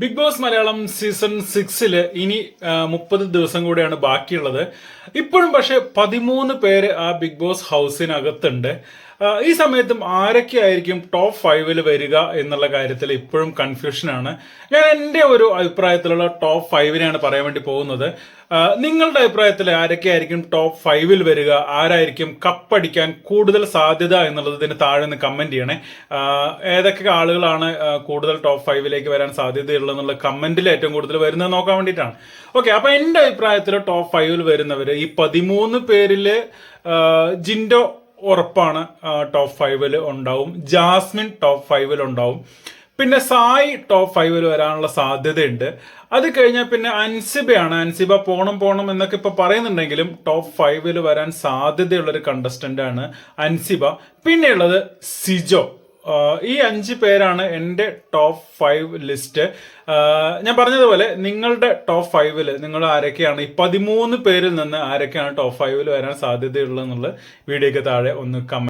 Big boss Malayalam season 6 ഇനി 30 ദിവസം കൂടെയാണ് ബാക്കിയുള്ളത്. ഇപ്പോഴും പക്ഷെ 13 പേര് ആ ബിഗ് ബോസ് ഹൗസിനകത്തുണ്ട്. ഈ സമയത്തും ആരൊക്കെയായിരിക്കും ടോപ്പ് 5 വരിക എന്നുള്ള കാര്യത്തിൽ ഇപ്പോഴും കൺഫ്യൂഷനാണ്. ഞാൻ എൻ്റെ ഒരു അഭിപ്രായത്തിലുള്ള ടോപ്പ് 5 പറയാൻ വേണ്ടി പോകുന്നത്. നിങ്ങളുടെ അഭിപ്രായത്തിൽ ആരൊക്കെയായിരിക്കും ടോപ്പ് 5 വരിക, ആരായിരിക്കും കപ്പടിക്കാൻ കൂടുതൽ സാധ്യത എന്നുള്ളത് ഇതിന് താഴെ നിന്ന് കമന്റ് ചെയ്യണേ. ഏതൊക്കെ ആളുകളാണ് കൂടുതൽ ടോപ്പ് 5 വരാൻ സാധ്യതയുള്ളതെന്നുള്ള കമന്റിൽ ഏറ്റവും കൂടുതൽ വരുന്നത് നോക്കാൻ വേണ്ടിയിട്ടാണ്. ഓക്കെ, അപ്പൊ എൻ്റെ അഭിപ്രായത്തിൽ ടോപ്പ് 5 വരുന്നവര് ഈ 13 പേരില് ജിൻഡോ ഉറപ്പാണ് ടോപ്പ് 5 ഉണ്ടാവും. ജാസ്മിൻ ടോപ്പ് 5 ഉണ്ടാവും. പിന്നെ സായി ടോപ്പ് 5 വരാനുള്ള സാധ്യതയുണ്ട്. അത് കഴിഞ്ഞാൽ പിന്നെ അൻസിബയാണ്. അൻസിബ പോണം എന്നൊക്കെ ഇപ്പൊ പറയുന്നുണ്ടെങ്കിലും ടോപ്പ് 5 വരാൻ സാധ്യതയുള്ള ഒരു കണ്ടസ്റ്റന്റ് ആണ് അൻസിബ. പിന്നെയുള്ളത് സിജോ. ഈ 5 പേരാണ് എൻ്റെ ടോപ്പ് 5 ലിസ്റ്റ്. ഞാൻ പറഞ്ഞതുപോലെ നിങ്ങളുടെ ടോപ്പ് 5 നിങ്ങൾ ആരൊക്കെയാണ്, ഈ 13 പേരിൽ നിന്ന് ആരൊക്കെയാണ് ടോപ്പ് 5 വരാൻ സാധ്യതയുള്ളതെന്നുള്ള വീഡിയോയ്ക്ക് താഴെ ഒന്ന് കമന്റ്